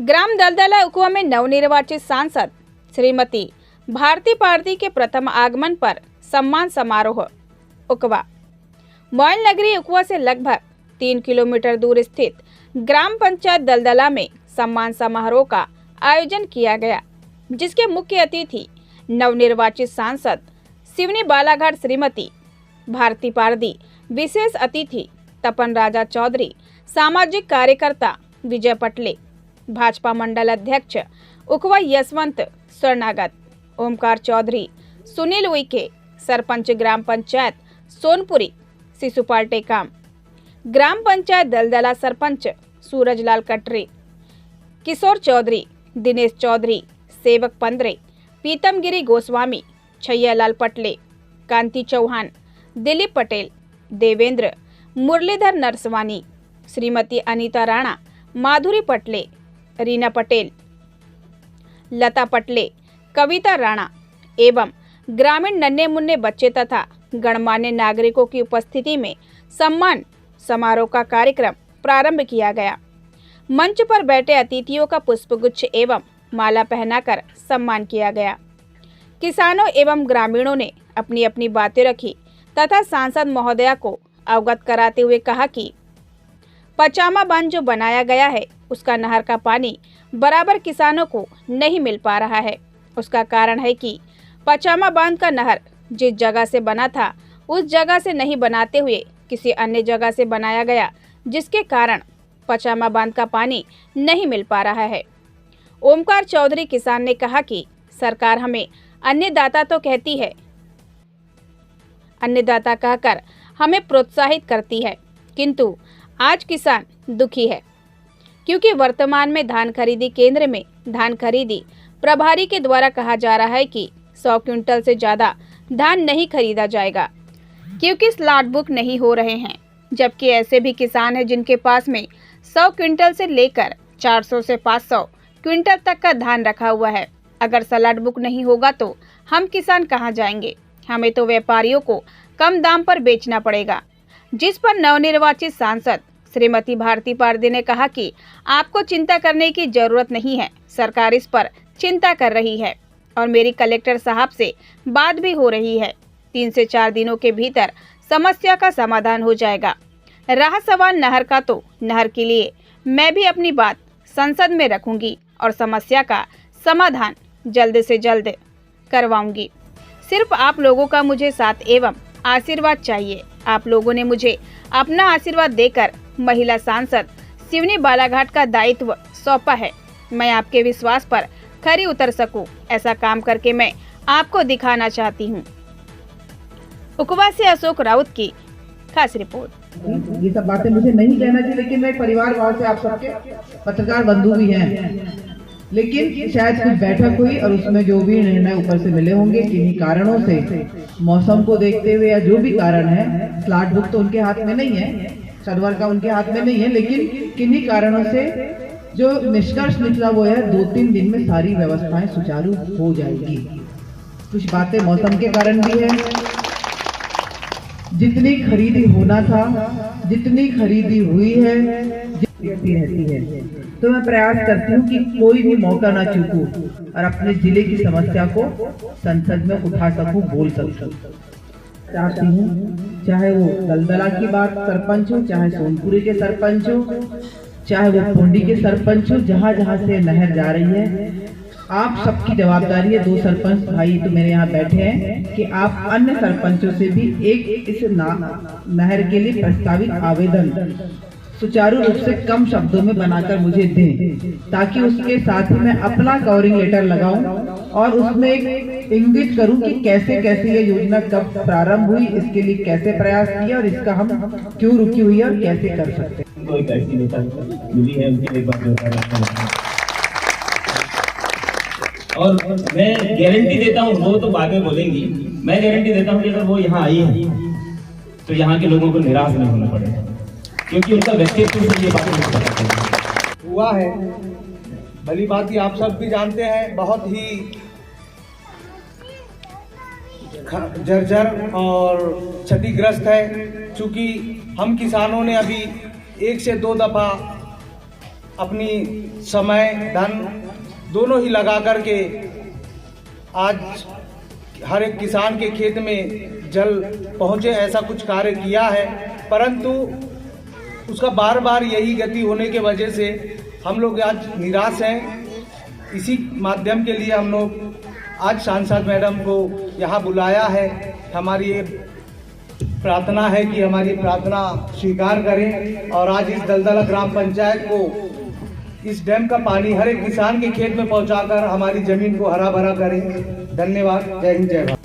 ग्राम दलदला उकवा में नवनिर्वाचित सांसद श्रीमती भारती पारदी के प्रथम आगमन पर सम्मान समारोह। उकवा मोइल नगरी उकवा से लगभग 3 किलोमीटर दूर स्थित ग्राम पंचायत दलदला में सम्मान समारोह का आयोजन किया गया, जिसके मुख्य अतिथि नवनिर्वाचित सांसद सिवनी बालाघाट श्रीमती भारती पारदी, विशेष अतिथि तपन राजा चौधरी, सामाजिक कार्यकर्ता विजय पटले, भाजपा मंडल अध्यक्ष उकवा यशवंत स्वर्णागत, ओमकार चौधरी, सुनील उइके, सरपंच ग्राम पंचायत सोनपुरी शिशुपाल टेकाम, ग्राम पंचायत दलदला सरपंच सूरजलाल कटरे, किशोर चौधरी, दिनेश चौधरी, सेवक पंद्रे, पीतमगिरी गोस्वामी, छैयालाल पटले, कांति चौहान, दिलीप पटेल, देवेंद्र, मुरलीधर नरसवानी, श्रीमती अनीता राणा, माधुरी पटले, रीना पटेल, लता पटले, कविता राणा एवं ग्रामीण नन्हे मुन्ने बच्चे तथा गणमान्य नागरिकों की उपस्थिति में सम्मान समारोह का कार्यक्रम प्रारंभ किया गया। मंच पर बैठे अतिथियों का पुष्पगुच्छ एवं माला पहनाकर सम्मान किया गया। किसानों एवं ग्रामीणों ने अपनी अपनी बातें रखी तथा सांसद महोदया को अवगत कराते हुए कहा कि पचामा बांध जो बनाया गया है, उसका नहर का पानी बराबर किसानों को नहीं मिल पा रहा है। उसका कारण है कि पचामा बांध का नहर जिस जगह से बना था, उस जगह से नहीं बनाते हुए किसी अन्य जगह से बनाया गया, जिसके कारण पचामा बांध का पानी नहीं मिल पा रहा है। ओमकार चौधरी किसान ने कहा कि सरकार हमें अन्नदाता तो कहती है, अन्नदाता कहकर हमें प्रोत्साहित करती है, किंतु आज किसान दुखी है, क्योंकि वर्तमान में धान खरीदी केंद्र में धान खरीदी प्रभारी के द्वारा कहा जा रहा है कि 100 क्विंटल से ज़्यादा धान नहीं खरीदा जाएगा, क्योंकि स्लॉट बुक नहीं हो रहे हैं। जबकि ऐसे भी किसान हैं जिनके पास में 100 क्विंटल से लेकर 400 से 500 क्विंटल तक का धान रखा हुआ है। अगर स्लॉट बुक नहीं होगा तो हम किसान कहाँ जाएंगे? हमें तो व्यापारियों को कम दाम पर बेचना पड़ेगा। जिस पर नवनिर्वाचित सांसद श्रीमती भारती पारदी ने कहा कि आपको चिंता करने की जरूरत नहीं है, सरकार इस पर चिंता कर रही है और मेरी कलेक्टर साहब से बात भी हो रही है। 3 से 4 दिनों के भीतर समस्या का समाधान हो जाएगा। रहा सवाल नहर का, तो नहर के लिए मैं भी अपनी बात संसद में रखूंगी और समस्या का समाधान जल्द से जल्द करवाऊंगी। सिर्फ आप लोगों का मुझे साथ एवं आशीर्वाद चाहिए। आप लोगों ने मुझे अपना आशीर्वाद देकर महिला सांसद सिवनी बालाघाट का दायित्व सौंपा है। मैं आपके विश्वास पर खरी उतर सकूं, ऐसा काम करके मैं आपको दिखाना चाहती हूं। उकवा से अशोक राउत की खास रिपोर्ट। ये सब बातें मुझे नहीं कहना चाहिए, लेकिन मैं परिवार भाव से आप सबके पत्रकार बंधु भी हैं, लेकिन शायद कुछ बैठक हुई और उसमें जो भी निर्णय ऊपर से मिले होंगे, किन्हीं कारणों से मौसम को देखते हुए या जो भी कारण है, स्लॉट बुक तो उनके हाथ में नहीं है, सर्वर का उनके हाथ में नहीं है, लेकिन किन्हीं कारणों से जो निष्कर्ष निकला वो है 2-3 दिन में सारी व्यवस्थाएं सुचारू हो जाएगी। कुछ बातें मौसम के कारण भी है, जितनी खरीदी होना था, जितनी खरीदी हुई है, रहती है। तो मैं प्रयास करती हूँ कि कोई भी मौका ना चूकूं और अपने जिले की समस्या को संसद में उठा सकूं, बोल सकूं। चाहती हूँ चाहे वो दलदला की बात सरपंच हो, चाहे सोनपुरी के सरपंच हो, चाहे वो पोंडी के सरपंच हो, जहाँ जहाँ से नहर जा रही है, आप सबकी जवाबदारी है। 2 सरपंच भाई तो मेरे यहाँ बैठे हैं कि आप अन्य सरपंचों से भी एक इस नहर के लिए प्रस्तावित आवेदन सुचारू रूप से कम शब्दों में बनाकर मुझे दें, ताकि उसके साथ ही मैं अपना कवरिंग लेटर लगाऊं और उसमें एक इंगित करूं कि कैसे कैसे ये योजना कब प्रारंभ हुई, इसके लिए कैसे प्रयास किया और इसका हम क्यों रुकी हुई है और कैसे कर सकते हैं। तो एक ऐसी नेता मिली है, उनके एक बार और मैं गारंटी देता हूँ, वो तो बाद में बोलेंगी, मैं गारंटी देता हूँ कि अगर वो यहाँ आई है तो यहाँ के लोगों को निराश नहीं होना पड़ेगा, क्योंकि उनका व्यक्तित्व से ये बातें हुआ है। भली बात ही आप सब भी जानते हैं, बहुत ही जर्जर और क्षतिग्रस्त है। चूंकि हम किसानों ने अभी 1 से 2 दफा अपनी समय धन दोनों ही लगा करके आज हर एक किसान के खेत में जल पहुँचे ऐसा कुछ कार्य किया है, परंतु उसका बार बार यही गति होने के वजह से हम लोग आज निराश हैं। इसी माध्यम के लिए हम लोग आज सांसद मैडम को यहाँ बुलाया है। हमारी ये प्रार्थना है कि हमारी प्रार्थना स्वीकार करें और आज इस दलदला ग्राम पंचायत को इस डैम का पानी हर एक किसान के खेत में पहुंचाकर हमारी जमीन को हरा भरा करें। धन्यवाद। जय हिंद, जय भारत।